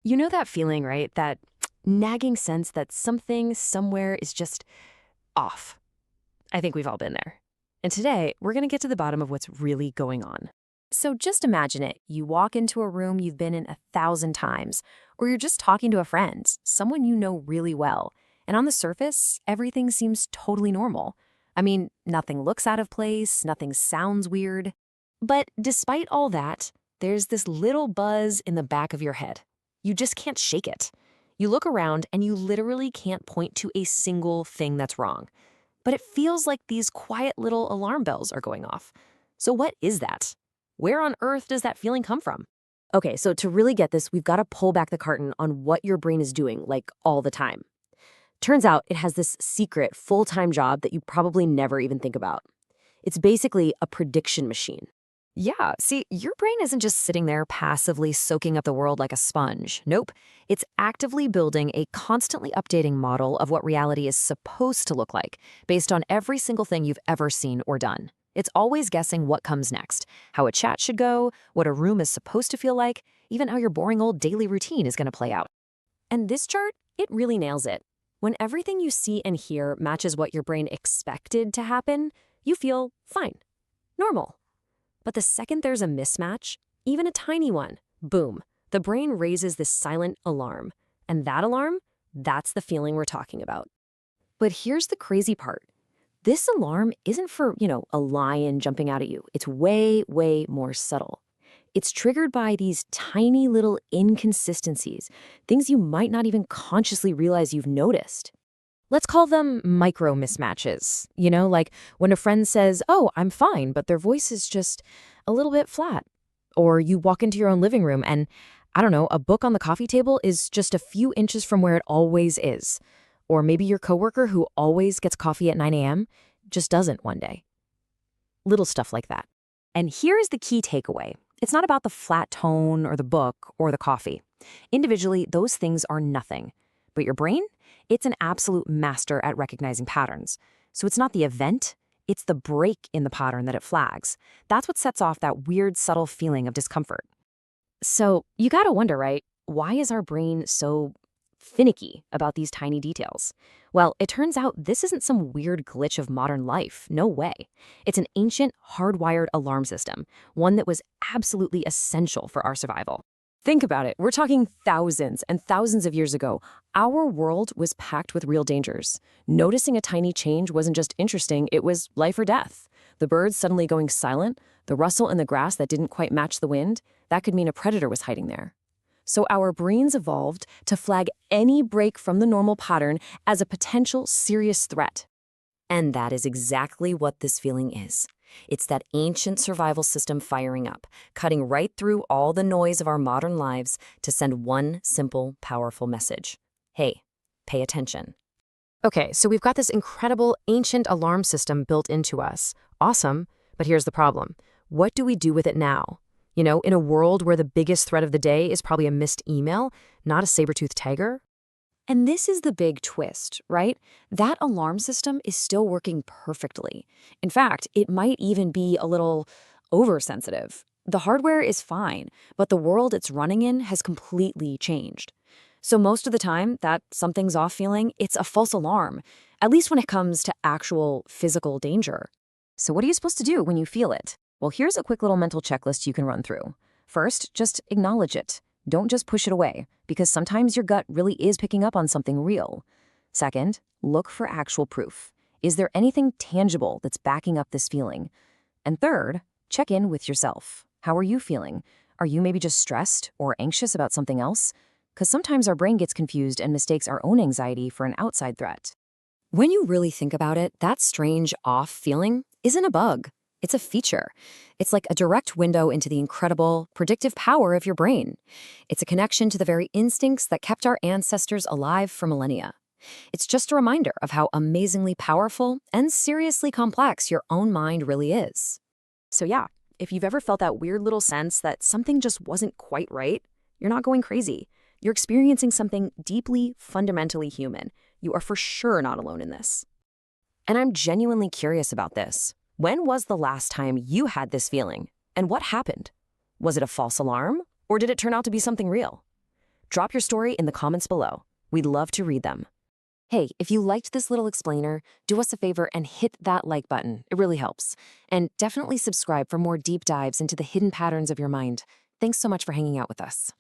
You know that feeling, right? That nagging sense that something somewhere is just off. I think we've all been there. And today, we're going to get to the bottom of what's really going on. So just imagine it. You walk into a room you've been in 1,000 times, or you're just talking to a friend, someone you know really well. And on the surface, everything seems totally normal. I mean, nothing looks out of place, nothing sounds weird. But despite all that, there's this little buzz in the back of your head. You just can't shake it. You look around and you literally can't point to a single thing that's wrong. But it feels like these quiet little alarm bells are going off. So what is that? Where on earth does that feeling come from? Okay, so to really get this, we've got to pull back the curtain on what your brain is doing, like all the time. Turns out it has this secret full-time job that you probably never even think about. It's basically a prediction machine. Yeah, see, your brain isn't just sitting there passively soaking up the world like a sponge. Nope. It's actively building a constantly updating model of what reality is supposed to look like, based on every single thing you've ever seen or done. It's always guessing what comes next, how a chat should go, what a room is supposed to feel like, even how your boring old daily routine is going to play out. And this chart, it really nails it. When everything you see and hear matches what your brain expected to happen, you feel fine, normal. But the second there's a mismatch, even a tiny one, boom, the brain raises this silent alarm. And that alarm, that's the feeling we're talking about. But here's the crazy part. This alarm isn't for, a lion jumping out at you. It's way, way more subtle. It's triggered by these tiny little inconsistencies, things you might not even consciously realize you've noticed. Let's call them micro mismatches. Like when a friend says, "Oh, I'm fine," but their voice is just a little bit flat. Or you walk into your own living room and, I don't know, a book on the coffee table is just a few inches from where it always is. Or maybe your coworker who always gets coffee at 9 a.m. just doesn't one day. Little stuff like that. And here is the key takeaway. It's not about the flat tone or the book or the coffee. Individually, those things are nothing. But your brain? It's an absolute master at recognizing patterns. So it's not the event, it's the break in the pattern that it flags. That's what sets off that weird, subtle feeling of discomfort. So you gotta wonder, right? Why is our brain so finicky about these tiny details? Well, it turns out this isn't some weird glitch of modern life. No way. It's an ancient, hardwired alarm system, one that was absolutely essential for our survival. Think about it. We're talking thousands and thousands of years ago. Our world was packed with real dangers. Noticing a tiny change wasn't just interesting, it was life or death. The birds suddenly going silent, the rustle in the grass that didn't quite match the wind, that could mean a predator was hiding there. So our brains evolved to flag any break from the normal pattern as a potential serious threat. And that is exactly what this feeling is. It's that ancient survival system firing up, cutting right through all the noise of our modern lives to send one simple, powerful message. Hey, pay attention. Okay, so we've got this incredible ancient alarm system built into us. Awesome, but here's the problem. What do we do with it now? In a world where the biggest threat of the day is probably a missed email, not a saber-toothed tiger? And this is the big twist, right? That alarm system is still working perfectly. In fact, it might even be a little oversensitive. The hardware is fine, but the world it's running in has completely changed. So most of the time, that something's off feeling, it's a false alarm, at least when it comes to actual physical danger. So what are you supposed to do when you feel it? Well, here's a quick little mental checklist you can run through. First, just acknowledge it. Don't just push it away, because sometimes your gut really is picking up on something real. Second, look for actual proof. Is there anything tangible that's backing up this feeling? And third, check in with yourself. How are you feeling? Are you maybe just stressed or anxious about something else? Because sometimes our brain gets confused and mistakes our own anxiety for an outside threat. When you really think about it, that strange off feeling isn't a bug. It's a feature. It's like a direct window into the incredible, predictive power of your brain. It's a connection to the very instincts that kept our ancestors alive for millennia. It's just a reminder of how amazingly powerful and seriously complex your own mind really is. So yeah, if you've ever felt that weird little sense that something just wasn't quite right, you're not going crazy. You're experiencing something deeply, fundamentally human. You are for sure not alone in this. And I'm genuinely curious about this. When was the last time you had this feeling? And what happened? Was it a false alarm? Or did it turn out to be something real? Drop your story in the comments below. We'd love to read them. Hey, if you liked this little explainer, do us a favor and hit that like button. It really helps. And definitely subscribe for more deep dives into the hidden patterns of your mind. Thanks so much for hanging out with us.